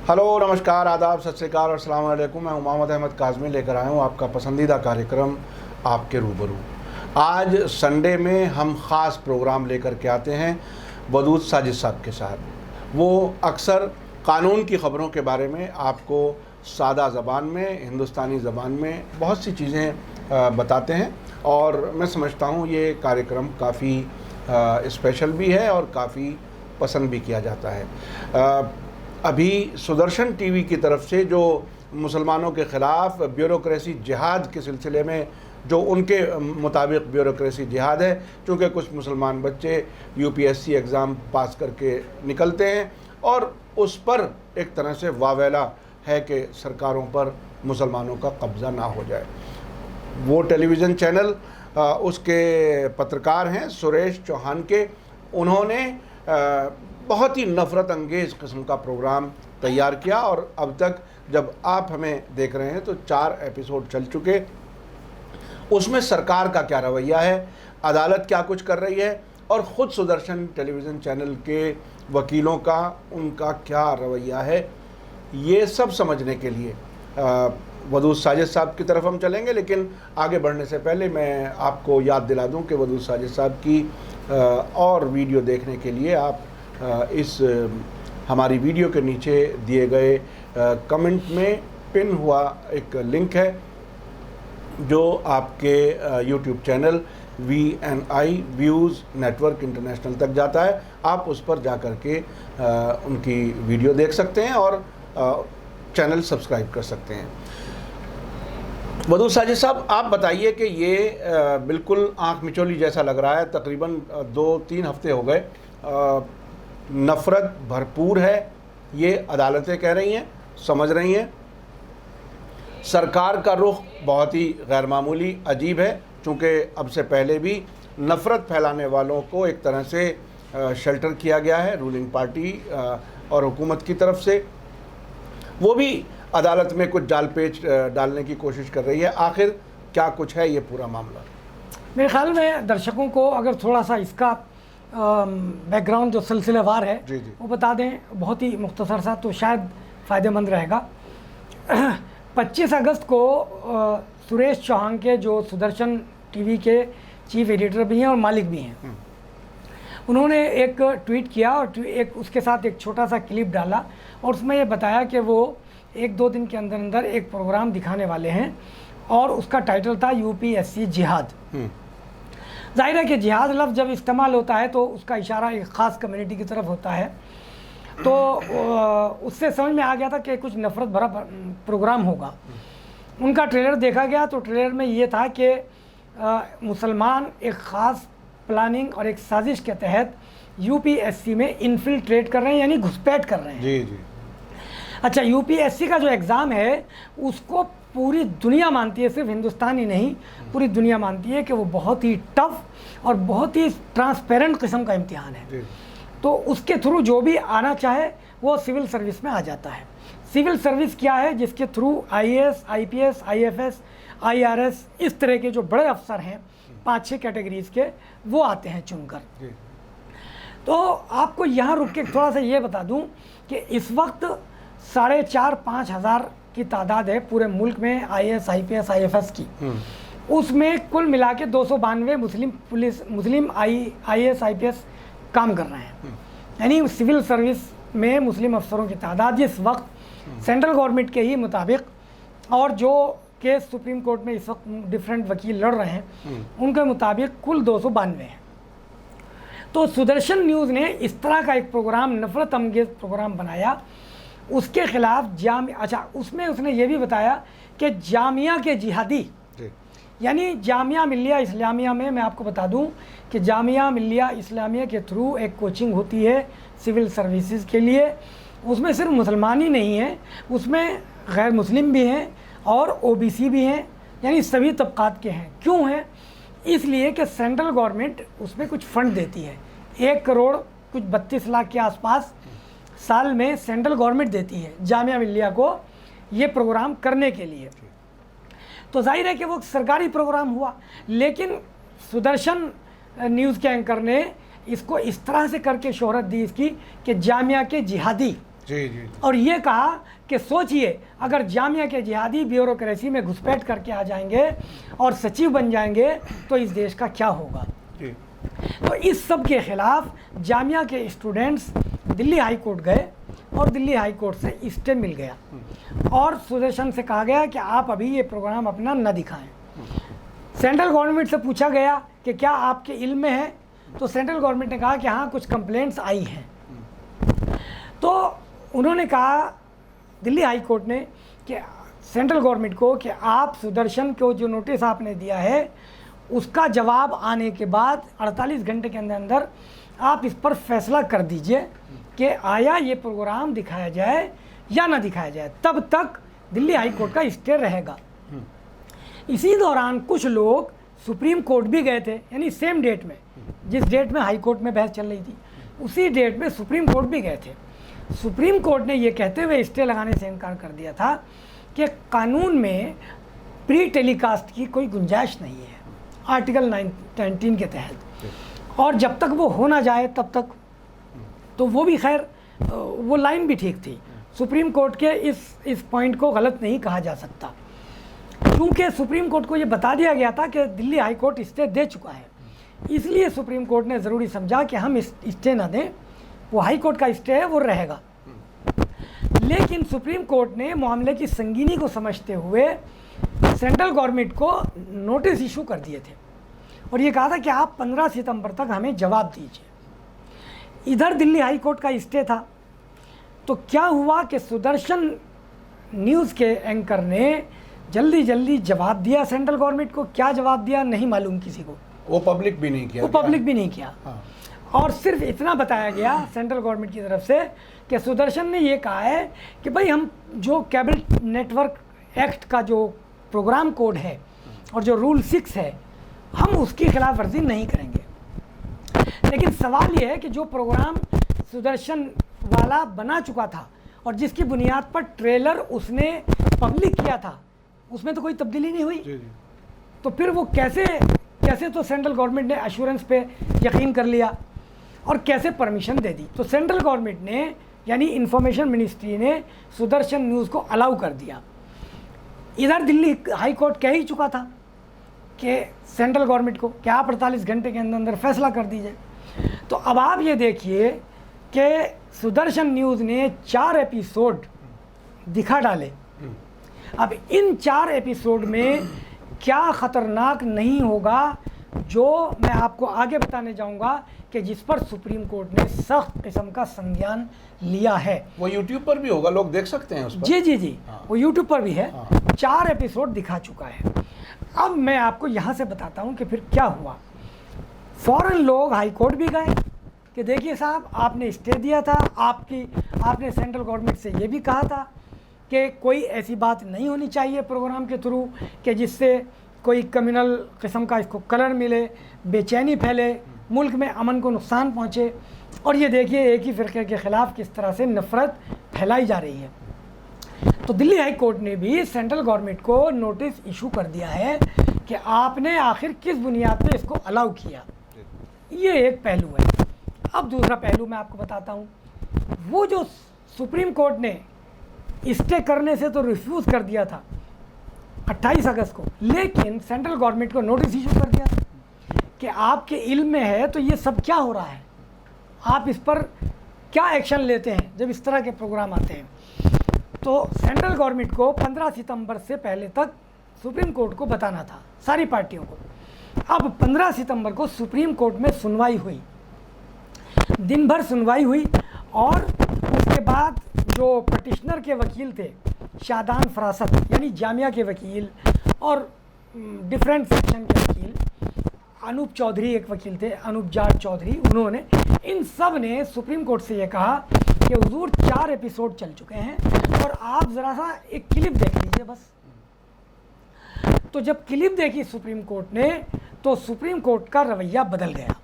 Hello, नमस्कार, आदाब, सत श्री अकाल और अस्सलाम वालेकुम। मैं मोहम्मद अहमद काज़मी लेकर आया हूँ आपका पसंदीदा कार्यक्रम आपके रूबरू। आज संडे में हम ख़ास प्रोग्राम लेकर के आते हैं वदूद साजिद साहब के साथ। वो अक्सर कानून की ख़बरों के बारे में आपको सादा ज़बान में, हिंदुस्तानी ज़बान में बहुत सी चीज़ें बताते हैं और मैं समझता हूँ ये कार्यक्रम काफ़ी स्पेशल भी है और काफ़ी पसंद भी किया जाता है। अभी सुदर्शन टीवी की तरफ से जो मुसलमानों के ख़िलाफ़ ब्यूरोक्रेसी जिहाद के सिलसिले में जो उनके मुताबिक ब्यूरोक्रेसी जिहाद है, चूँकि कुछ मुसलमान बच्चे यूपीएससी एग्ज़ाम पास करके निकलते हैं और उस पर एक तरह से वावेला है कि सरकारों पर मुसलमानों का कब्ज़ा ना हो जाए। वो टेलीविज़न चैनल उसके पत्रकार हैं सुरेश चौहान के, उन्होंने बहुत ही नफ़रत अंगेज़ किस्म का प्रोग्राम तैयार किया और अब तक जब आप हमें देख रहे हैं तो 4 एपिसोड चल चुके। उसमें सरकार का क्या रवैया है, अदालत क्या कुछ कर रही है और ख़ुद सुदर्शन टेलीविज़न चैनल के वकीलों का उनका क्या रवैया है, ये सब समझने के लिए वदूद साजिद साहब की तरफ हम चलेंगे। लेकिन आगे बढ़ने से पहले मैं आपको याद दिला दूं कि वदूद साजिद साहब की और वीडियो देखने के लिए आप इस हमारी वीडियो के नीचे दिए गए कमेंट में पिन हुआ एक लिंक है जो आपके YouTube channel VNI views network international तक जाता है। आप उस पर जा कर के उनकी वीडियो देख सकते हैं और चैनल सब्सक्राइब कर सकते हैं। वदूद साजिद साहब, आप बताइए कि ये बिल्कुल आँख मिचौली जैसा लग रहा है। तकरीबन 2-3 हफ्ते हो गए, नफ़रत भरपूर है, ये अदालतें कह रही हैं, समझ रही हैं। सरकार का रुख बहुत ही गैर मामूली अजीब है, चूँकि अब से पहले भी नफ़रत फैलाने वालों को एक तरह से शेल्टर किया गया है रूलिंग पार्टी और हुकूमत की तरफ से। वो भी अदालत में कुछ जाल पेच डालने की कोशिश कर रही है। आखिर क्या कुछ है ये पूरा मामला? मेरे ख्याल में दर्शकों को अगर थोड़ा सा इसका बैकग्राउंड जो सिलसिलेवार है जी। वो बता दें, बहुत ही मुख्तसर सा, तो शायद फ़ायदेमंद रहेगा। 25 अगस्त को सुरेश चौहान के, जो सुदर्शन टीवी के चीफ एडिटर भी हैं और मालिक भी हैं, उन्होंने एक ट्वीट किया और एक उसके साथ एक छोटा सा क्लिप डाला और उसमें ये बताया कि वो 1-2 दिन के अंदर अंदर एक प्रोग्राम दिखाने वाले हैं और उसका टाइटल था यूपीएससी जिहाद। जाहिर है कि जिहाद लफ्ज़ जब इस्तेमाल होता है तो उसका इशारा एक ख़ास कम्युनिटी की तरफ होता है, तो उससे समझ में आ गया था कि कुछ नफ़रत भरा प्रोग्राम होगा। उनका ट्रेलर देखा गया तो ट्रेलर में ये था कि मुसलमान एक ख़ास प्लानिंग और एक साजिश के तहत यूपीएससी में इन्फिल्ट्रेट कर रहे हैं, यानी घुसपैठ कर रहे हैं। जी। अच्छा, यूपीएससी का जो एग्ज़ाम है उसको पूरी दुनिया मानती है, सिर्फ हिंदुस्तान ही नहीं, पूरी दुनिया मानती है कि वो बहुत ही टफ और बहुत ही ट्रांसपेरेंट किस्म का इम्तिहान है। तो उसके थ्रू जो भी आना चाहे वो सिविल सर्विस में आ जाता है। सिविल सर्विस क्या है? जिसके through IAS, IPS, IFS, IRS इस तरह के जो बड़े अफसर हैं 5-6 कैटेगरीज़ के, वो आते हैं चुनकर। तो आपको यहाँ रुक के थोड़ा सा ये बता दूँ कि इस वक्त 4,500-5 हज़ार की तादाद है पूरे मुल्क में IAS, IPS, IFS की। उसमें कुल मिला के 292 मुस्लिम IAS, IPS काम कर रहे हैं। यानी सिविल सर्विस में मुस्लिम अफसरों की तादाद इस वक्त सेंट्रल गवर्नमेंट के ही मुताबिक, और जो केस सुप्रीम कोर्ट में इस वक्त डिफरेंट वकील लड़ रहे हैं उनके मुताबिक कुल 292 हैं। तो सुदर्शन न्यूज़ ने इस तरह का एक प्रोग्राम, नफ़रत अंगेज़ प्रोग्राम बनाया उसके ख़िलाफ़। उसमें उसने ये भी बताया कि जामिया के जिहादी, यानी जामिया मिल्लिया इस्लामिया में, मैं आपको बता दूं कि जामिया मिल्लिया इस्लामिया के थ्रू एक कोचिंग होती है सिविल सर्विसेज के लिए। उसमें सिर्फ मुसलमान ही नहीं हैं, उसमें गैर मुस्लिम भी हैं और OBC भी हैं, यानी सभी तबक़ात के हैं। क्यों हैं? इसलिए कि सेंट्रल गवर्नमेंट उसमें कुछ फ़ंड देती है, 1 करोड़ कुछ 32 लाख के आसपास साल में सेंट्रल गवर्नमेंट देती है जामिया मिल्लिया को ये प्रोग्राम करने के लिए। तो जाहिर है कि वो सरकारी प्रोग्राम हुआ, लेकिन सुदर्शन न्यूज़ के एंकर ने इसको इस तरह से करके शोहरत दी इसकी कि जामिया के जिहादी, जी जी। और ये कहा कि सोचिए अगर जामिया के जिहादी ब्यूरोक्रेसी में घुसपैठ करके आ जाएंगे और सचिव बन जाएंगे तो इस देश का क्या होगा। जी। तो इस सब के खिलाफ जामिया के स्टूडेंट्स दिल्ली हाई कोर्ट गए और दिल्ली हाई कोर्ट से स्टे मिल गया और सुदर्शन से कहा गया कि आप अभी ये प्रोग्राम अपना न दिखाएं। सेंट्रल गवर्नमेंट से पूछा गया कि क्या आपके इल्म में है, तो सेंट्रल गवर्नमेंट ने कहा कि हाँ कुछ कंप्लेंट्स आई हैं। तो उन्होंने कहा दिल्ली हाई कोर्ट ने कि सेंट्रल गवर्नमेंट को कि आप सुदर्शन को जो नोटिस आपने दिया है उसका जवाब आने के बाद 48 घंटे के अंदर अंदर आप इस पर फैसला कर दीजिए कि आया ये प्रोग्राम दिखाया जाए या ना दिखाया जाए, तब तक दिल्ली हाई कोर्ट का स्टे रहेगा। इसी दौरान कुछ लोग सुप्रीम कोर्ट भी गए थे, यानी सेम डेट में, जिस डेट में हाई कोर्ट में बहस चल रही थी उसी डेट में सुप्रीम कोर्ट भी गए थे। सुप्रीम कोर्ट ने ये कहते हुए स्टे लगाने से इनकार कर दिया था कि कानून में प्री टेलीकास्ट की कोई गुंजाइश नहीं है आर्टिकल 19 के तहत, और जब तक वो हो ना जाए तब तक। तो वो भी खैर वो लाइन भी ठीक थी। सुप्रीम कोर्ट के इस पॉइंट को गलत नहीं कहा जा सकता, क्योंकि सुप्रीम कोर्ट को ये बता दिया गया था कि दिल्ली हाई कोर्ट स्टे दे चुका है, इसलिए सुप्रीम कोर्ट ने ज़रूरी समझा कि हम स्टे ना दें, वो हाई कोर्ट का स्टे है वो रहेगा। लेकिन सुप्रीम कोर्ट ने मामले की संगीनी को समझते हुए सेंट्रल गवर्नमेंट को नोटिस इशू कर दिए थे और ये कहा था कि आप 15 सितंबर तक हमें जवाब दीजिए। इधर दिल्ली हाई कोर्ट का स्टे था, तो क्या हुआ कि सुदर्शन न्यूज़ के एंकर ने जल्दी जल्दी जवाब दिया सेंट्रल गवर्नमेंट को। क्या जवाब दिया नहीं मालूम किसी को, वो पब्लिक भी नहीं किया, वो पब्लिक भी नहीं किया। हाँ। और सिर्फ इतना बताया गया सेंट्रल गवर्नमेंट की तरफ से कि सुदर्शन ने ये कहा है कि भाई हम जो केबल नेटवर्क एक्ट का जो प्रोग्राम कोड है और जो रूल 6 है हम उसकी खिलाफ वर्जी नहीं करेंगे। लेकिन सवाल ये है कि जो प्रोग्राम सुदर्शन वाला बना चुका था और जिसकी बुनियाद पर ट्रेलर उसने पब्लिक किया था उसमें तो कोई तब्दीली नहीं हुई। जी जी। तो फिर वो कैसे तो सेंट्रल गवर्नमेंट ने एश्योरेंस पे यकीन कर लिया और कैसे परमिशन दे दी। तो सेंट्रल गवर्नमेंट ने यानी इंफॉर्मेशन मिनिस्ट्री ने सुदर्शन न्यूज़ को अलाउ कर दिया। इधर दिल्ली हाई कोर्ट कह ही चुका था कि सेंट्रल गवर्नमेंट को कि आप 48 घंटे के अंदर अंदर फैसला कर दीजिए। तो अब आप ये देखिए कि सुदर्शन न्यूज़ ने 4 एपिसोड दिखा डाले। अब इन 4 एपिसोड में क्या ख़तरनाक नहीं होगा जो मैं आपको आगे बताने जाऊंगा कि जिस पर सुप्रीम कोर्ट ने सख्त किस्म का संज्ञान लिया है। वो यूट्यूब पर भी होगा, लोग देख सकते हैं उस पर। जी जी जी। हाँ। वो यूट्यूब पर भी है। हाँ। 4 एपिसोड दिखा चुका है। अब मैं आपको यहाँ से बताता हूँ कि फिर क्या हुआ। फ़ौरन लोग हाई कोर्ट भी गए कि देखिए साहब आपने स्टे दिया था, आपने सेंट्रल गवर्नमेंट से ये भी कहा था कि कोई ऐसी बात नहीं होनी चाहिए प्रोग्राम के थ्रू कि जिससे कोई कम्युनल किस्म का इसको कलर मिले, बेचैनी फैले, मुल्क में अमन को नुकसान पहुँचे। और ये देखिए एक ही फ़िरक़े के ख़िलाफ़ किस तरह से नफ़रत फैलाई जा रही है। तो दिल्ली हाई कोर्ट ने भी सेंट्रल गवर्नमेंट को नोटिस इशू कर दिया है कि आपने आखिर किस बुनियाद पे इसको अलाउ किया। ये एक पहलू है। अब दूसरा पहलू मैं आपको बताता हूँ। वो जो सुप्रीम कोर्ट ने स्टे करने से तो रिफ्यूज़ कर दिया था 28 अगस्त को, लेकिन सेंट्रल गवर्नमेंट को नोटिस इशू कर दिया कि आपके इल्म में है तो ये सब क्या हो रहा है, आप इस पर क्या एक्शन लेते हैं जब इस तरह के प्रोग्राम आते हैं। तो सेंट्रल गवर्नमेंट को 15 सितंबर से पहले तक सुप्रीम कोर्ट को बताना था, सारी पार्टियों को। अब 15 सितंबर को सुप्रीम कोर्ट में सुनवाई हुई, दिन भर सुनवाई हुई और उसके बाद जो पटिशनर के वकील थे शादान फरासत यानी जामिया के वकील और डिफरेंट सेक्शन के वकील, अनूप चौधरी एक वकील थे, अनूप जाट चौधरी, उन्होंने इन सब ने सुप्रीम कोर्ट से ये कहा कि हुजूर 4 एपिसोड चल चुके हैं और आप ज़रा सा एक क्लिप देख लीजिए बस। तो जब क्लिप देखी सुप्रीम कोर्ट ने तो सुप्रीम कोर्ट का रवैया बदल गया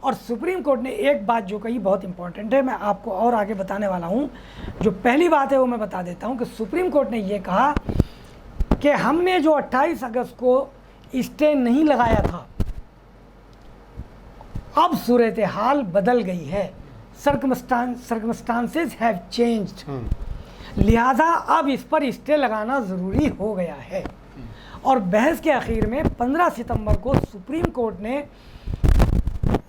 और सुप्रीम कोर्ट ने एक बात जो कही बहुत इंपॉर्टेंट है, मैं आपको और आगे बताने वाला हूँ। जो पहली बात है वो मैं बता देता हूँ कि सुप्रीम कोर्ट ने ये कहा कि हमने जो 28 अगस्त को स्टे नहीं लगाया था, अब सूरत हाल बदल गई है। सर्कमस्टांसेस हैव चेंज्ड, लिहाजा अब इस पर स्टे लगाना ज़रूरी हो गया है। और बहस के आखिर में 15 सितंबर को सुप्रीम कोर्ट ने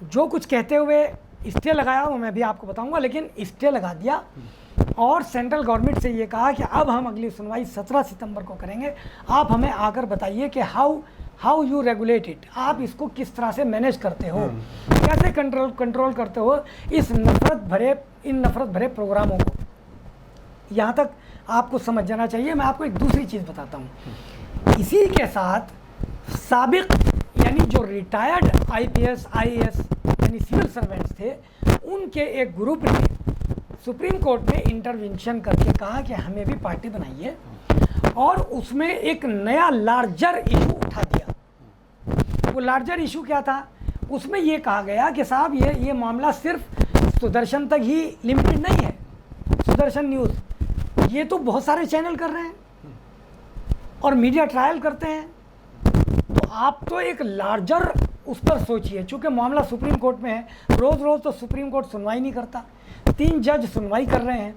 जो कुछ कहते हुए स्टे लगाया वो मैं भी आपको बताऊंगा, लेकिन स्टे लगा दिया और सेंट्रल गवर्नमेंट से ये कहा कि अब हम अगली सुनवाई 17 सितंबर को करेंगे, आप हमें आकर बताइए कि हाउ यू रेगुलेट इट, आप इसको किस तरह से मैनेज करते हो, कैसे कंट्रोल करते हो इन नफरत भरे प्रोग्रामों को। यहाँ तक आपको समझ जाना चाहिए। मैं आपको एक दूसरी चीज़ बताता हूँ। इसी के साथ साबिक यानी जो रिटायर्ड IPS IAS यानी सिविल सर्वेंट्स थे, उनके एक ग्रुप ने सुप्रीम कोर्ट में इंटरवेंशन करके कहा कि हमें भी पार्टी बनाइए, और उसमें एक नया लार्जर इशू उठा दिया। वो लार्जर इशू क्या था? उसमें ये कहा गया कि साहब ये मामला सिर्फ सुदर्शन तक ही लिमिटेड नहीं है। सुदर्शन न्यूज़ ये तो बहुत सारे चैनल कर रहे हैं और मीडिया ट्रायल करते हैं, तो आप तो एक लार्जर उस पर सोचिए। चूँकि मामला सुप्रीम कोर्ट में है, रोज़ रोज़ तो सुप्रीम कोर्ट सुनवाई नहीं करता, 3 जज सुनवाई कर रहे हैं।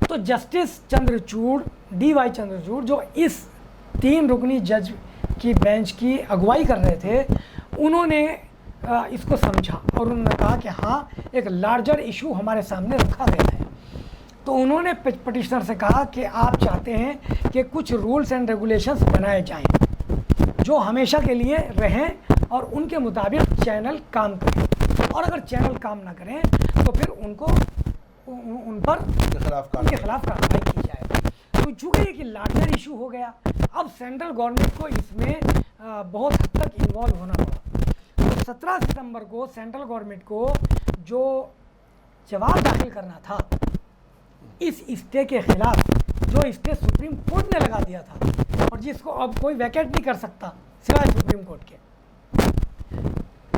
तो जस्टिस चंद्रचूड़ DY चंद्रचूड़ जो इस 3 रुकनी जज की बेंच की अगुवाई कर रहे थे, उन्होंने इसको समझा और उन्होंने कहा कि हाँ, एक लार्जर इशू हमारे सामने रखा गया है। तो उन्होंने पिटिशनर से कहा कि आप चाहते हैं कि कुछ रूल्स एंड रेगुलेशंस बनाए जाएं जो हमेशा के लिए रहें और उनके मुताबिक चैनल काम करें, और अगर चैनल काम ना करें तो फिर उन पर उनके खिलाफ कार्रवाई की जाए। तो चूँकि ये कि लार्जर इशू हो गया, अब सेंट्रल गवर्नमेंट को इसमें बहुत हद तक इन्वॉल्व होना पड़ा। तो 17 सितंबर को सेंट्रल गवर्नमेंट को जो जवाब दाखिल करना था इस स्टे के खिलाफ, जो स्टे सुप्रीम कोर्ट ने लगा दिया था और जिसको अब कोई वैकेट नहीं कर सकता सिवाय सुप्रीम कोर्ट के,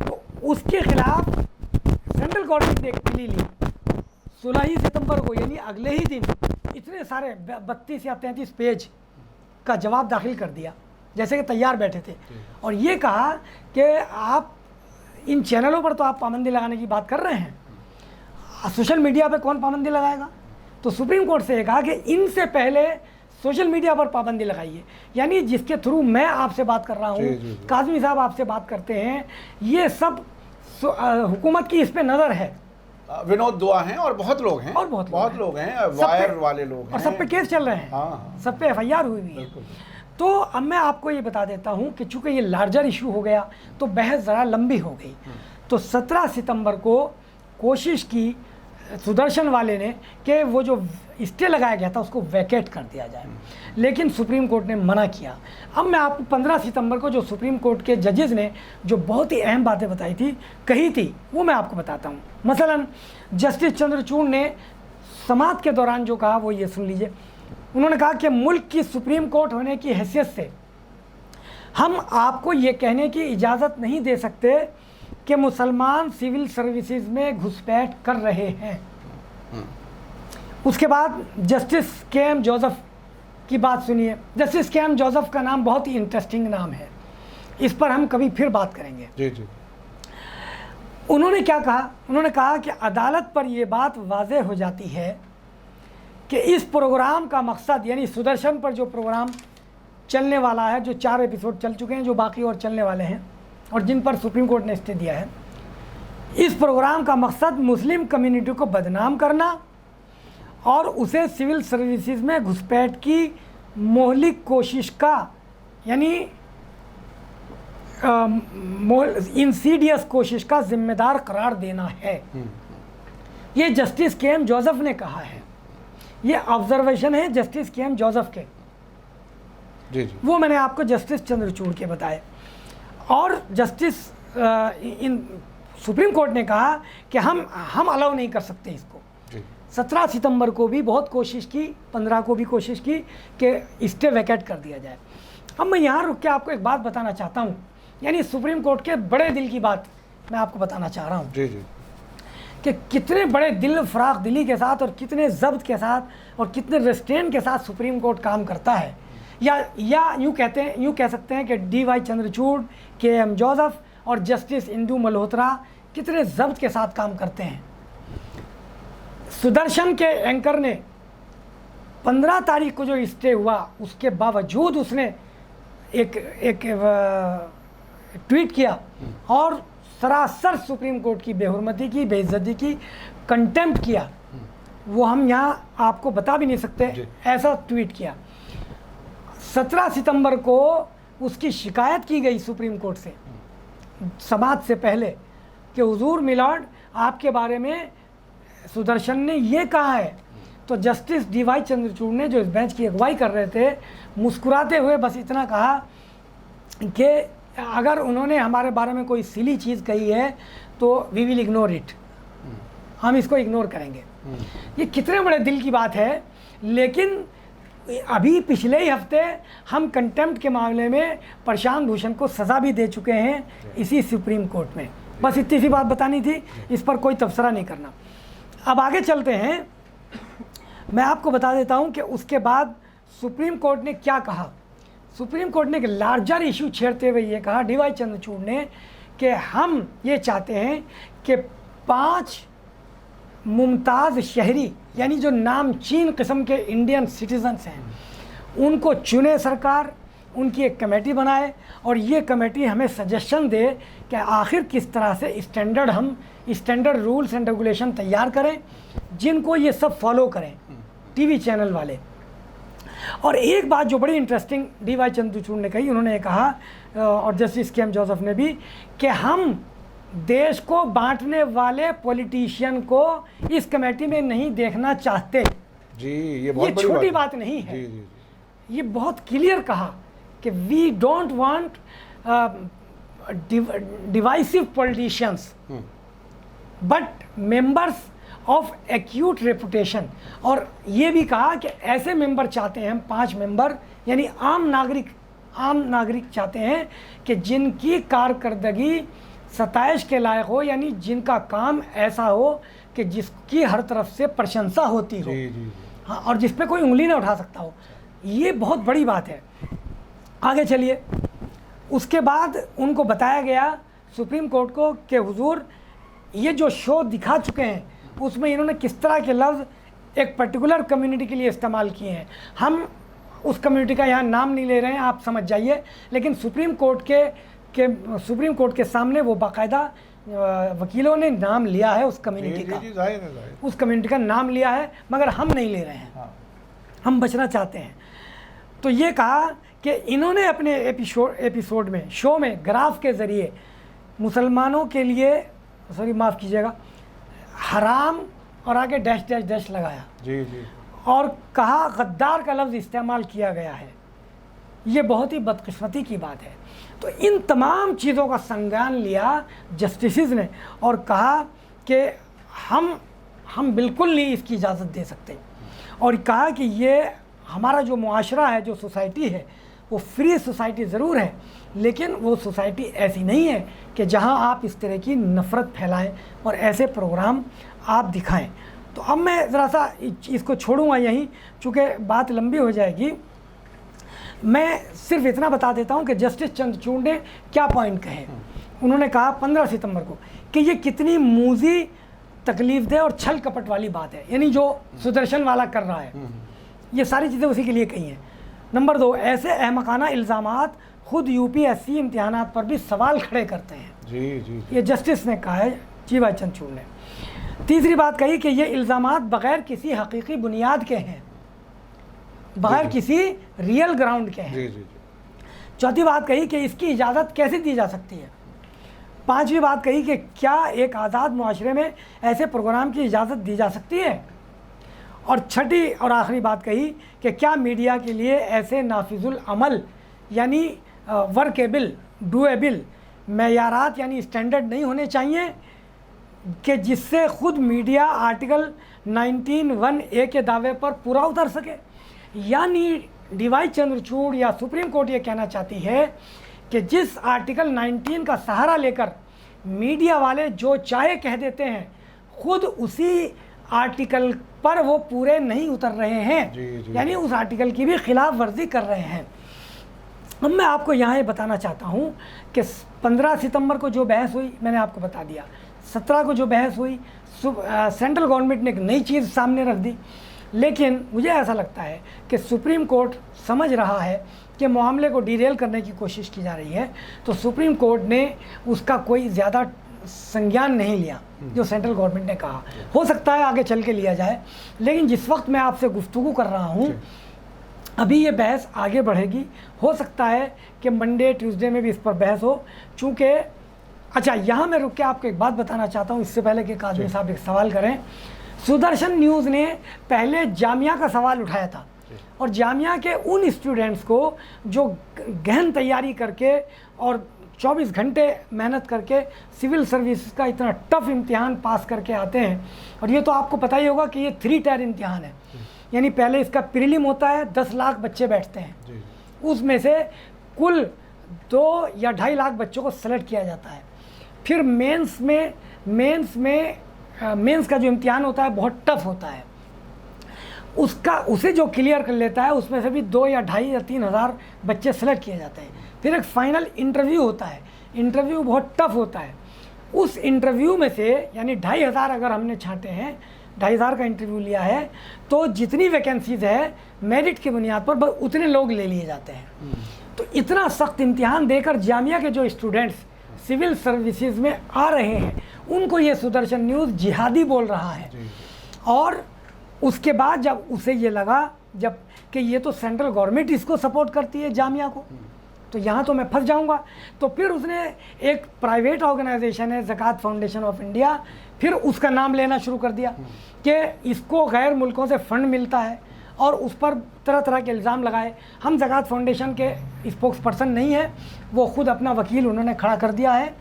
तो उसके खिलाफ सेंट्रल गवर्नमेंट ने एक प्ली ली 16 ही सितंबर को, यानी अगले ही दिन इतने सारे 32 या 33 पेज का जवाब दाखिल कर दिया, जैसे कि तैयार बैठे थे, और ये कहा कि आप इन चैनलों पर तो आप पाबंदी लगाने की बात कर रहे हैं, सोशल मीडिया पे कौन पाबंदी लगाएगा? तो सुप्रीम कोर्ट से कहा कि इनसे पहले सोशल मीडिया पर पाबंदी लगाइए, यानी जिसके थ्रू मैं आपसे बात कर रहा हूँ, काज़मी साहब आपसे बात करते हैं, ये सब हुकूमत की इस पे नज़र है। विनोद दुआ हैं और बहुत लोग हैं, और बहुत लोग हैं, वायर वाले लोग हैं, और सब पे केस चल रहे हैं। हाँ। सब पे FIR हुई है। तो अब मैं आपको ये बता देता हूँ कि चूँकि ये लार्जर इशू हो गया तो बहस ज़रा लंबी हो गई। तो 17 सितंबर को कोशिश की सुदर्शन वाले ने कि वो जो स्टे लगाया गया था उसको वैकेट कर दिया जाए, लेकिन सुप्रीम कोर्ट ने मना किया। अब मैं आपको 15 सितंबर को जो सुप्रीम कोर्ट के जजेस ने जो बहुत ही अहम बातें बताई थी, कही थी, वो मैं आपको बताता हूँ। मसलन जस्टिस चंद्रचूड़ ने समाअत के दौरान जो कहा वो ये सुन लीजिए। उन्होंने कहा कि मुल्क की सुप्रीम कोर्ट होने की हैसियत से हम आपको ये कहने की इजाज़त नहीं दे सकते कि मुसलमान सिविल सर्विसेज में घुसपैठ कर रहे हैं। उसके बाद जस्टिस KM जोसेफ की बात सुनिए। जस्टिस KM जोसेफ का नाम बहुत ही इंटरेस्टिंग नाम है, इस पर हम कभी फिर बात करेंगे। जी। उन्होंने क्या कहा? उन्होंने कहा कि अदालत पर यह बात वाज़ेह हो जाती है कि इस प्रोग्राम का मकसद, यानी सुदर्शन पर जो प्रोग्राम चलने वाला है, जो 4 एपिसोड चल चुके हैं, जो बाकी और चलने वाले हैं और जिन पर सुप्रीम कोर्ट ने स्टे दिया है, इस प्रोग्राम का मकसद मुस्लिम कम्युनिटी को बदनाम करना और उसे सिविल सर्विसेज में घुसपैठ की मोहलिक कोशिश का, यानी इंसीडियस कोशिश का जिम्मेदार करार देना है। ये जस्टिस KM जोसेफ ने कहा है, ये ऑब्जर्वेशन है जस्टिस KM जोसेफ के। जी। वो मैंने आपको जस्टिस चंद्रचूड़ के बताए। और जस्टिस इन सुप्रीम कोर्ट ने कहा कि हम अलाउ नहीं कर सकते इसको। 17 सितंबर को भी बहुत कोशिश की, 15 को भी कोशिश की कि स्टे वैकेट कर दिया जाए। अब मैं यहाँ रुक के आपको एक बात बताना चाहता हूँ, यानी सुप्रीम कोर्ट के बड़े दिल की बात मैं आपको बताना चाह रहा हूँ। जी। कि कितने बड़े दिल फराख दिली के साथ और कितने ज़ब्त के साथ और कितने रेस्ट्रेंट के साथ सुप्रीम कोर्ट काम करता है, या यूँ कह सकते हैं कि DY चंद्रचूड़, KM जोसेफ और जस्टिस इंदू मल्होत्रा कितने ज़ब्त के साथ काम करते हैं। सुदर्शन के एंकर ने 15 तारीख को जो स्टे हुआ उसके बावजूद उसने एक ट्वीट किया और सरासर सुप्रीम कोर्ट की बेहुरमती की, बेइज्जती की, कंटेम्प्ट किया। वो हम यहाँ आपको बता भी नहीं सकते, ऐसा ट्वीट किया। 17 सितंबर को उसकी शिकायत की गई सुप्रीम कोर्ट से समाज से पहले कि हुजूर मिलॉर्ड आपके बारे में सुदर्शन ने ये कहा है। तो जस्टिस DY चंद्रचूड़ ने, जो इस बेंच की अगुवाई कर रहे थे, मुस्कुराते हुए बस इतना कहा कि अगर उन्होंने हमारे बारे में कोई सिली चीज़ कही है तो वी विल इग्नोर इट, हम इसको इग्नोर करेंगे। ये कितने बड़े दिल की बात है। लेकिन अभी पिछले ही हफ्ते हम कंटेम्प्ट के मामले में प्रशांत भूषण को सज़ा भी दे चुके हैं इसी सुप्रीम कोर्ट में। बस इतनी सी बात बतानी थी, इस पर कोई तबसरा नहीं करना। अब आगे चलते हैं। मैं आपको बता देता हूं कि उसके बाद सुप्रीम कोर्ट ने क्या कहा। सुप्रीम कोर्ट ने एक लार्जर इशू छेड़ते हुए ये कहा, DY चंद्रचूड़ ने, कि हम ये चाहते हैं कि 5 मुमताज़ शहरी, यानी जो नामचीन किस्म के इंडियन सिटीजन्स हैं, उनको चुने सरकार, उनकी एक कमेटी बनाए और ये कमेटी हमें सजेशन दे कि आखिर किस तरह से स्टैंडर्ड रूल्स एंड रेगुलेशन तैयार करें जिनको ये सब फॉलो करें, टीवी चैनल वाले। और एक बात जो बड़ी इंटरेस्टिंग DY चंद्रचूड़ ने कही, उन्होंने कहा और जस्टिस KM जोसेफ ने भी, कि हम देश को बांटने वाले पॉलिटिशियन को इस कमेटी में नहीं देखना चाहते। जी, ये बहुत बड़ी छोटी बात नहीं है। जी। ये बहुत क्लियर कहा कि we don't want divisive politicians but members of acute reputation. और ये भी कहा कि ऐसे मेंबर चाहते हैं हम, 5 मेंबर, यानी आम नागरिक चाहते हैं कि जिनकी कारकर्दगी सताइश के लायक हो, यानी जिनका काम ऐसा हो कि जिसकी हर तरफ से प्रशंसा होती हो। जी। हाँ, और जिस पे कोई उंगली ना उठा सकता हो। ये बहुत बड़ी बात है। आगे चलिए। उसके बाद उनको बताया गया सुप्रीम कोर्ट को कि हुजूर ये जो शो दिखा चुके हैं उसमें इन्होंने किस तरह के लफ्ज़ एक पर्टिकुलर कम्युनिटी के लिए इस्तेमाल किए हैं। हम उस कम्युनिटी का यहाँ नाम नहीं ले रहे हैं, आप समझ जाइए। लेकिन सुप्रीम कोर्ट के सामने वो बाकायदा वकीलों ने नाम लिया है उस कम्युनिटी का। उस कम्युनिटी का नाम लिया है, मगर हम नहीं ले रहे हैं। हाँ। हम बचना चाहते हैं। तो ये कहा कि इन्होंने अपने एपिसोड में, शो में, ग्राफ के ज़रिए मुसलमानों के लिए, सॉरी माफ़ कीजिएगा, हराम और आगे डैश डैश डैश लगाया। जी। और कहा गद्दार का लफ्ज़ इस्तेमाल किया गया है। ये बहुत ही बदकिस्मती की बात है। तो इन तमाम चीज़ों का संज्ञान लिया जस्टिसेस ने और कहा कि हम बिल्कुल नहीं इसकी इजाज़त दे सकते। और कहा कि ये हमारा जो मुआशरा है, जो सोसाइटी है, वो फ्री सोसाइटी ज़रूर है, लेकिन वो सोसाइटी ऐसी नहीं है कि जहां आप इस तरह की नफ़रत फैलाएं और ऐसे प्रोग्राम आप दिखाएं। तो अब मैं ज़रा सा इसको छोड़ूंगा यहीं, चूँकि बात लंबी हो जाएगी। मैं सिर्फ इतना बता देता हूं कि जस्टिस चंद्रचूड़ ने क्या पॉइंट कहे। उन्होंने कहा 15 सितंबर को कि ये कितनी मूजी, तकलीफ़देह और छल कपट वाली बात है, यानी जो सुदर्शन वाला कर रहा है, ये सारी चीज़ें उसी के लिए कही हैं। नंबर 2, ऐसे अहमकाना इल्ज़ामात खुद UPSC इम्तिहानात पर भी सवाल खड़े करते हैं। जी। ये जस्टिस ने कहा है, DY चंद्रचूड़ ने। तीसरी बात कही कि ये इल्ज़ामात बग़ैर किसी हकीकी बुनियाद के हैं, बग़ैर किसी रियल ग्राउंड के हैं। जी। चौथी बात कही कि इसकी इजाज़त कैसे दी जा सकती है। पांचवी बात कही कि क्या एक आज़ाद मुआशरे में ऐसे प्रोग्राम की इजाज़त दी जा सकती है। और छठी और आखिरी बात कही कि क्या मीडिया के लिए ऐसे नाफिजुल अमल यानी वर्केबल, डूएबल मेयारात यानी स्टैंडर्ड नहीं होने चाहिए कि जिससे ख़ुद मीडिया आर्टिकल 19(1)(a) के दावे पर पूरा उतर सके। यानी DY चंद्रचूड़ या सुप्रीम कोर्ट ये कहना चाहती है कि जिस आर्टिकल 19 का सहारा लेकर मीडिया वाले जो चाहे कह देते हैं, ख़ुद उसी आर्टिकल पर वो पूरे नहीं उतर रहे हैं। जी। यानी उस आर्टिकल की भी खिलाफ वर्जी कर रहे हैं। अब मैं आपको यहाँ ये बताना चाहता हूँ कि 15 सितंबर को जो बहस हुई मैंने आपको बता दिया, 17 को जो बहस हुई, सेंट्रल गवर्नमेंट ने एक नई चीज़ सामने रख दी। लेकिन मुझे ऐसा लगता है कि सुप्रीम कोर्ट समझ रहा है कि मामले को डिरेल करने की कोशिश की जा रही है, तो सुप्रीम कोर्ट ने उसका कोई ज़्यादा संज्ञान नहीं लिया जो सेंट्रल गवर्नमेंट ने कहा। हो सकता है आगे चल के लिया जाए, लेकिन जिस वक्त मैं आपसे गुफ्तगू कर रहा हूँ अभी ये बहस आगे बढ़ेगी। हो सकता है कि मंडे ट्यूसडे में भी इस पर बहस हो, चूँकि अच्छा यहाँ मैं रुक के आपको एक बात बताना चाहता हूँ इससे पहले कि काजमी साहब एक सवाल करें। सुदर्शन न्यूज़ ने पहले जामिया का सवाल उठाया था और जामिया के उन स्टूडेंट्स को जो गहन तैयारी करके और 24 घंटे मेहनत करके सिविल सर्विस का इतना टफ इम्तिहान पास करके आते हैं, और ये तो आपको पता ही होगा कि ये 3 टायर इम्तिहान है, यानी पहले इसका प्रीलिम होता है, 10 लाख बच्चे बैठते हैं, उसमें से कुल 2 या 2.5 लाख बच्चों को सेलेक्ट किया जाता है। फिर मेंस का जो इम्तिहान होता है बहुत टफ होता है, उसे जो क्लियर कर लेता है उसमें से भी 2 या 2.5 या 3 हज़ार बच्चे सेलेक्ट किए जाते हैं। फिर एक फाइनल इंटरव्यू होता है, इंटरव्यू बहुत टफ होता है। उस इंटरव्यू में से यानी 2,500 अगर हमने छांटे हैं, 2,500 का इंटरव्यू लिया है, तो जितनी वैकेंसीज है मेरिट की बुनियाद पर बस उतने लोग ले लिए जाते हैं। तो इतना सख्त इम्तिहान देकर जामिया के जो स्टूडेंट्स सिविल सर्विसेज में आ रहे हैं उनको ये सुदर्शन न्यूज़ जिहादी बोल रहा है। और उसके बाद जब उसे ये लगा जब कि ये तो सेंट्रल गवर्नमेंट इसको सपोर्ट करती है जामिया को, तो यहाँ तो मैं फंस जाऊँगा, तो फिर उसने एक प्राइवेट ऑर्गेनाइजेशन है ज़कात फाउंडेशन ऑफ इंडिया, फिर उसका नाम लेना शुरू कर दिया कि इसको गैर मुल्कों से फ़ंड मिलता है और उस पर तरह तरह के इल्ज़ाम लगाए। हम ज़कात फाउंडेशन के स्पोक्स पर्सन नहीं है, वो ख़ुद अपना वकील उन्होंने खड़ा कर दिया है।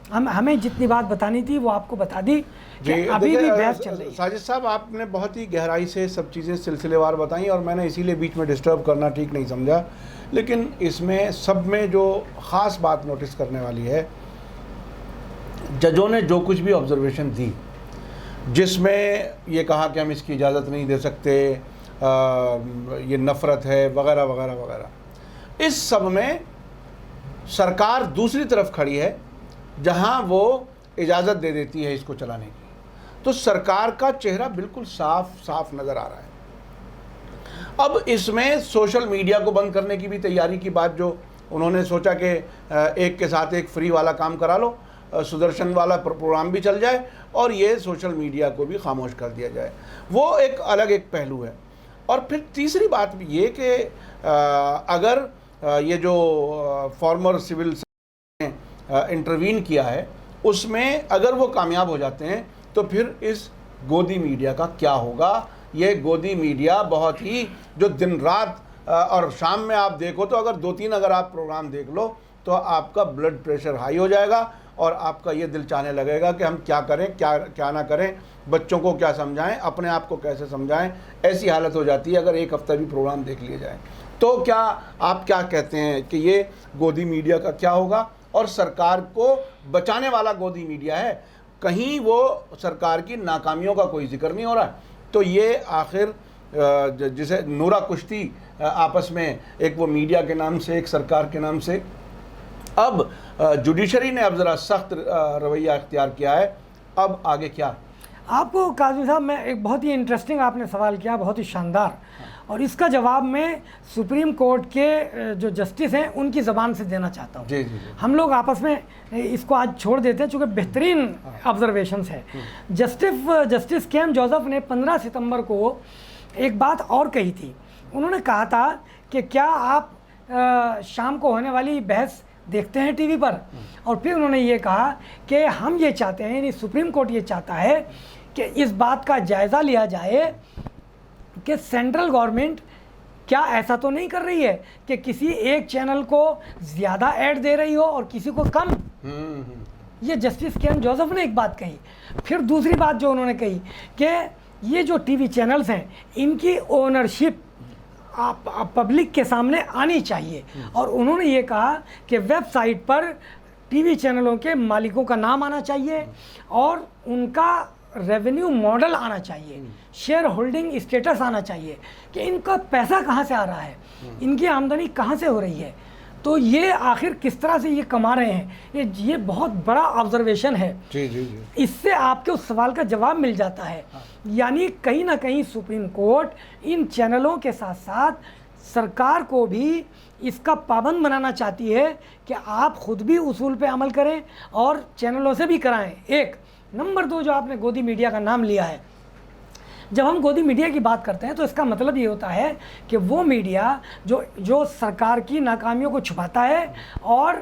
हमें जितनी बात बतानी थी वो आपको बता दी कि अभी भी बहस चल रही है। साजिद साहब, आपने बहुत ही गहराई से सब चीज़ें सिलसिलेवार बताई और मैंने इसीलिए बीच में डिस्टर्ब करना ठीक नहीं समझा, लेकिन इसमें सब में जो ख़ास बात नोटिस करने वाली है, जजों ने जो कुछ भी ऑब्जर्वेशन दी जिसमें ये कहा कि हम इसकी इजाज़त नहीं दे सकते, ये नफ़रत है वगैरह वगैरह वगैरह, इस सब में सरकार दूसरी तरफ खड़ी है जहां वो इजाज़त दे देती है इसको चलाने की। तो सरकार का चेहरा बिल्कुल साफ साफ नज़र आ रहा है। अब इसमें सोशल मीडिया को बंद करने की भी तैयारी की बात जो उन्होंने सोचा कि एक के साथ एक फ्री वाला काम करा लो, सुदर्शन वाला प्रोग्राम भी चल जाए और ये सोशल मीडिया को भी खामोश कर दिया जाए, वो एक अलग एक पहलू है। और फिर तीसरी बात भी ये कि अगर ये जो फॉर्मर सिविल ने इंटरवीन किया है उसमें अगर वो कामयाब हो जाते हैं तो फिर इस गोदी मीडिया का क्या होगा। ये गोदी मीडिया बहुत ही जो दिन रात और शाम में आप देखो तो अगर 2-3 अगर आप प्रोग्राम देख लो तो आपका ब्लड प्रेशर हाई हो जाएगा और आपका ये दिल चाहने लगेगा कि हम क्या करें क्या ना करें, बच्चों को क्या समझाएं, अपने आप को कैसे समझाएं। ऐसी हालत हो जाती है अगर एक हफ्ता भी प्रोग्राम देख लिए जाए। तो क्या आप क्या कहते हैं कि ये गोदी मीडिया का क्या होगा, और सरकार को बचाने वाला गोदी मीडिया है, कहीं वो सरकार की नाकामियों का कोई जिक्र नहीं हो रहा। तो ये आखिर जिसे नूरा कुश्ती आपस में, एक वो मीडिया के नाम से एक सरकार के नाम से, अब जुडिशरी ने अब ज़रा सख्त रवैया इख्तियार किया है, अब आगे क्या? आपको काज़मी साहब, मैं एक बहुत ही इंटरेस्टिंग आपने सवाल किया, बहुत ही शानदार, और इसका जवाब मैं सुप्रीम कोर्ट के जो जस्टिस हैं उनकी ज़बान से देना चाहता हूँ। जी जी जी। हम लोग आपस में इसको आज छोड़ देते हैं चूँकि बेहतरीन ऑब्जर्वेशंस है। जस्टिस के एम जोसेफ ने 15 सितंबर को एक बात और कही थी। उन्होंने कहा था कि क्या आप शाम को होने वाली बहस देखते हैं टीवी पर, और फिर उन्होंने ये कहा कि हम ये चाहते हैं, यानी सुप्रीम कोर्ट ये चाहता है कि इस बात का जायज़ा लिया जाए कि सेंट्रल गवर्नमेंट क्या ऐसा तो नहीं कर रही है कि किसी एक चैनल को ज़्यादा ऐड दे रही हो और किसी को कम। ये जस्टिस के एम जोसेफ ने एक बात कही। फिर दूसरी बात जो उन्होंने कही कि ये जो टीवी चैनल्स हैं इनकी ओनरशिप पब्लिक के सामने आनी चाहिए, और उन्होंने ये कहा कि वेबसाइट पर टीवी चैनलों के मालिकों का नाम आना चाहिए और उनका रेवेन्यू मॉडल आना चाहिए, शेयर होल्डिंग स्टेटस आना चाहिए कि इनका पैसा कहाँ से आ रहा है, इनकी आमदनी कहाँ से हो रही है। तो ये आखिर किस तरह से ये कमा रहे हैं, ये बहुत बड़ा ऑब्जर्वेशन है। जी जी जी। इससे आपके उस सवाल का जवाब मिल जाता है। यानी कहीं ना कहीं सुप्रीम कोर्ट इन चैनलों के साथ साथ सरकार को भी इसका पाबंद बनाना चाहती है कि आप खुद भी उसूल पे अमल करें और चैनलों से भी कराएं। एक नंबर 2, जो आपने गोदी मीडिया का नाम लिया है, जब हम गोदी मीडिया की बात करते हैं तो इसका मतलब ये होता है कि वो मीडिया जो सरकार की नाकामियों को छुपाता है और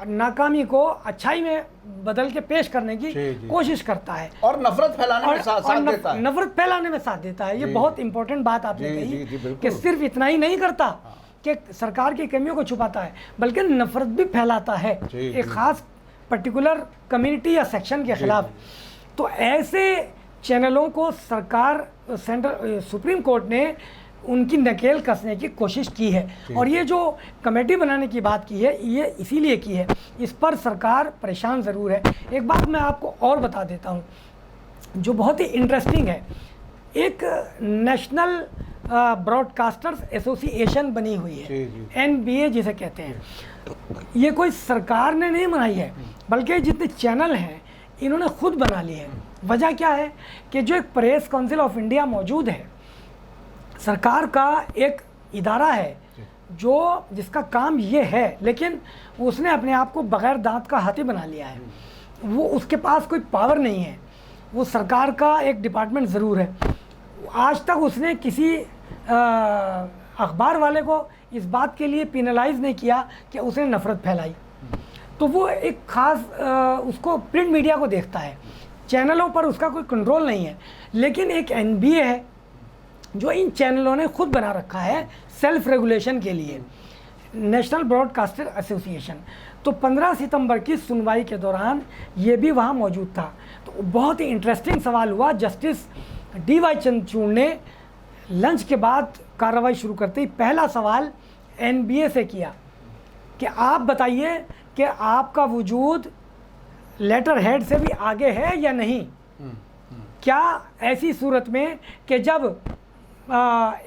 नाकामी को अच्छाई में बदल के पेश करने की कोशिश करता है और नफरत फैलाने में साथ देता है। नफरत फैलाने में साथ देता है। ये बहुत इंपॉर्टेंट बात आपने कही कि सिर्फ इतना ही नहीं करता कि सरकार की कमियों को छुपाता है, बल्कि नफरत भी फैलाता है एक खास पर्टिकुलर कम्युनिटी या सेक्शन के खिलाफ। तो ऐसे चैनलों को सरकार सुप्रीम कोर्ट ने उनकी नकेल कसने की कोशिश की है। और ये जो कमेटी बनाने की बात की है, ये इसीलिए की है, इस पर सरकार परेशान ज़रूर है। एक बात मैं आपको और बता देता हूँ जो बहुत ही इंटरेस्टिंग है। एक नेशनल ब्रॉडकास्टर्स एसोसिएशन बनी हुई है, NBA जिसे कहते हैं। ये कोई सरकार ने नहीं बनाई है, बल्कि जितने चैनल हैं इन्होंने खुद बना लिए हैं। वजह क्या है कि जो एक प्रेस काउंसिल ऑफ इंडिया मौजूद है, सरकार का एक इदारा है जिसका काम ये है, लेकिन उसने अपने आप को बगैर दांत का हाथी बना लिया है। वो उसके पास कोई पावर नहीं है, वो सरकार का एक डिपार्टमेंट ज़रूर है। आज तक उसने किसी अखबार वाले को इस बात के लिए पिनलाइज नहीं किया कि उसने नफ़रत फैलाई। तो वो एक ख़ास उसको प्रिंट मीडिया को देखता है, चैनलों पर उसका कोई कंट्रोल नहीं है। लेकिन एक NBA है जो इन चैनलों ने खुद बना रखा है सेल्फ रेगुलेशन के लिए, नेशनल ब्रॉडकास्टर एसोसिएशन। तो 15 सितंबर की सुनवाई के दौरान ये भी वहाँ मौजूद था। तो बहुत ही इंटरेस्टिंग सवाल हुआ। जस्टिस DY चंद्रचूड़ ने लंच के बाद कार्रवाई शुरू करते ही पहला सवाल NBA से किया कि आप बताइए कि आपका वजूद लेटर हेड से भी आगे है या नहीं। क्या ऐसी सूरत में कि जब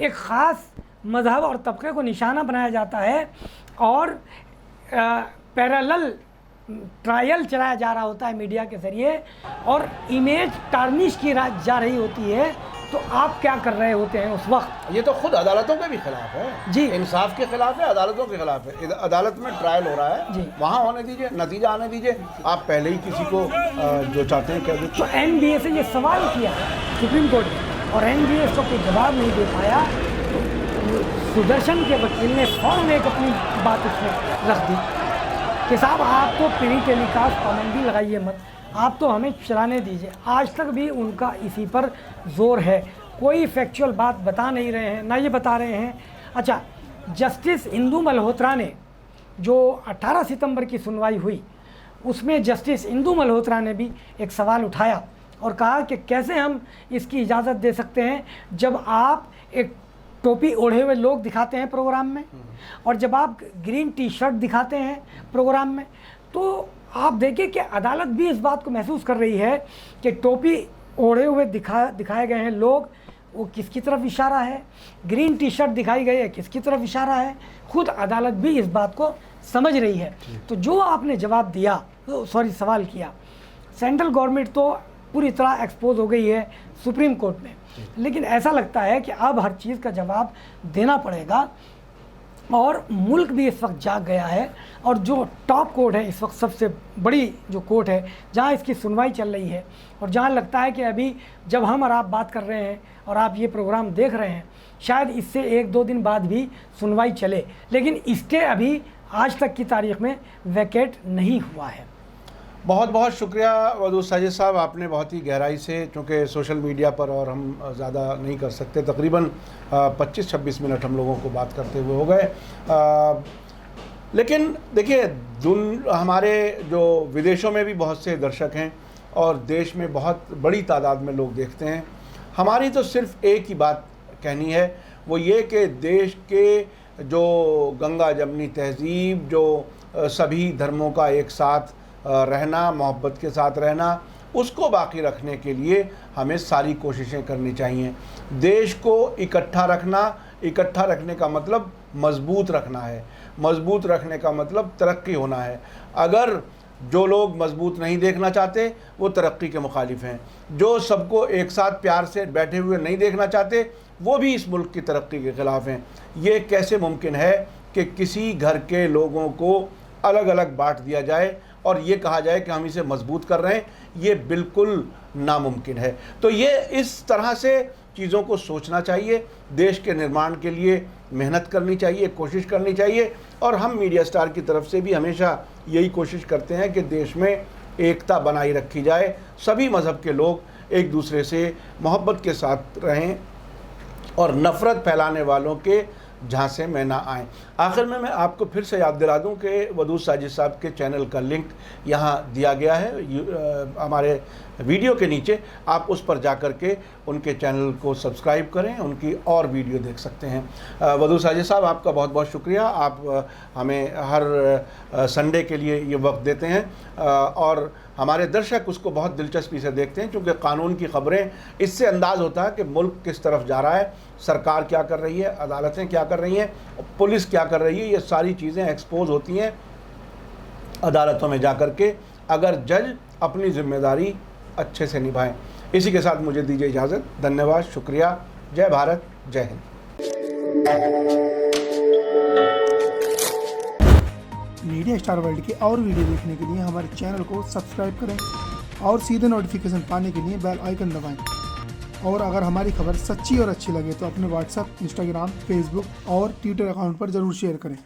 एक ख़ास मज़हब और तबके को निशाना बनाया जाता है और पैरेलल ट्रायल चलाया जा रहा होता है मीडिया के ज़रिए और इमेज टार्निश की जा रही होती है, तो आप क्या कर रहे होते हैं उस वक्त? ये तो खुद अदालतों के भी खिलाफ है जी, इंसाफ के खिलाफ है, अदालतों के खिलाफ है। अदालत में ट्रायल हो रहा है जी, वहाँ होने दीजिए, नतीजा आने दीजिए। आप पहले ही किसी को जो चाहते हैं क्या दीजिए। तो NBA से ये सवाल किया सुप्रीम कोर्ट ने और NBA इसको कोई जवाब नहीं दे पाया। सुदर्शन के वकील ने फ़ौरन एक अपनी बात उसमें रख दी कि साहब आप तो प्री टेलीकास्ट पाबंदी लगाइए मत, आप तो हमें चलाने दीजिए। आज तक भी उनका इसी पर जोर है, कोई फैक्चुअल बात बता नहीं रहे हैं, ना ये बता रहे हैं। अच्छा, जस्टिस इंदु मल्होत्रा ने जो 18 सितंबर की सुनवाई हुई, उसमें जस्टिस इंदु मल्होत्रा ने भी एक सवाल उठाया और कहा कि कैसे हम इसकी इजाज़त दे सकते हैं जब आप एक टोपी ओढ़े हुए लोग दिखाते हैं प्रोग्राम में और जब आप ग्रीन टी-शर्ट दिखाते हैं प्रोग्राम में। तो आप देखिए कि अदालत भी इस बात को महसूस कर रही है कि टोपी ओढ़े हुए दिखाए गए हैं लोग, वो किसकी तरफ इशारा है, ग्रीन टी-शर्ट दिखाई गई है किसकी तरफ इशारा है। खुद अदालत भी इस बात को समझ रही है। तो जो आपने जवाब दिया, सवाल किया, सेंट्रल गवर्नमेंट तो पूरी तरह एक्सपोज हो गई है सुप्रीम कोर्ट में, लेकिन ऐसा लगता है कि अब हर चीज़ का जवाब देना पड़ेगा और मुल्क भी इस वक्त जाग गया है। और जो टॉप कोर्ट है इस वक्त, सबसे बड़ी जो कोर्ट है जहां इसकी सुनवाई चल रही है और जहां लगता है कि अभी जब हम और आप बात कर रहे हैं और आप ये प्रोग्राम देख रहे हैं, शायद इससे 1-2 दिन बाद भी सुनवाई चले, लेकिन स्टे अभी आज तक की तारीख में वैकेट नहीं हुआ है। बहुत बहुत शुक्रिया वदूद साजिद साहब, आपने बहुत ही गहराई से, चूँकि सोशल मीडिया पर और हम ज़्यादा नहीं कर सकते, तकरीबन 25-26 मिनट हम लोगों को बात करते हुए हो गए। लेकिन देखिए, हमारे जो विदेशों में भी बहुत से दर्शक हैं और देश में बहुत बड़ी तादाद में लोग देखते हैं। हमारी तो सिर्फ एक ही बात कहनी है, वो ये कि देश के जो गंगा जमनी तहज़ीब, जो सभी धर्मों का एक साथ रहना, मोहब्बत के साथ रहना, उसको बाकी रखने के लिए हमें सारी कोशिशें करनी चाहिए। देश को इकट्ठा रखना, इकट्ठा रखने का मतलब मजबूत रखना है। मजबूत रखने का मतलब तरक्की होना है। अगर जो लोग मजबूत नहीं देखना चाहते वो तरक्की के मुखालिफ हैं, जो सबको एक साथ प्यार से बैठे हुए नहीं देखना चाहते वो भी इस मुल्क की तरक्की के ख़िलाफ़ हैं। ये कैसे मुमकिन है कि किसी घर के लोगों को अलग अलग बांट दिया जाए और ये कहा जाए कि हम इसे मजबूत कर रहे हैं? ये बिल्कुल नामुमकिन है। तो ये इस तरह से चीज़ों को सोचना चाहिए, देश के निर्माण के लिए मेहनत करनी चाहिए, कोशिश करनी चाहिए। और हम मीडिया स्टार की तरफ से भी हमेशा यही कोशिश करते हैं कि देश में एकता बनाई रखी जाए, सभी मज़हब के लोग एक दूसरे से मोहब्बत के साथ रहें और नफ़रत फैलाने वालों के झांसे में ना आएँ। आखिर में मैं आपको फिर से याद दिला दूं कि वदूद साजिद साहब के चैनल का लिंक यहाँ दिया गया है हमारे वीडियो के नीचे। आप उस पर जा कर के उनके चैनल को सब्सक्राइब करें, उनकी और वीडियो देख सकते हैं। वदूद साजिद साहब, आपका बहुत बहुत शुक्रिया। आप हमें हर संडे के लिए ये वक्त देते हैं और हमारे दर्शक उसको बहुत दिलचस्पी से देखते हैं, क्योंकि कानून की ख़बरें इससे अंदाज़ होता है कि मुल्क किस तरफ जा रहा है, सरकार क्या कर रही है, अदालतें क्या कर रही हैं, पुलिस क्या कर रही है। ये सारी चीज़ें एक्सपोज होती हैं अदालतों में जा कर के, अगर जज अपनी ज़िम्मेदारी अच्छे से निभाएं। इसी के साथ मुझे दीजिए इजाज़त। धन्यवाद, शुक्रिया। जय भारत, जय हिंद। मीडिया स्टार वर्ल्ड के और वीडियो देखने के लिए हमारे चैनल को सब्सक्राइब करें और सीधे नोटिफिकेशन पाने के लिए बेल आइकन दबाएं। और अगर हमारी खबर सच्ची और अच्छी लगे तो अपने व्हाट्सएप, इंस्टाग्राम, फेसबुक और ट्विटर अकाउंट पर ज़रूर शेयर करें।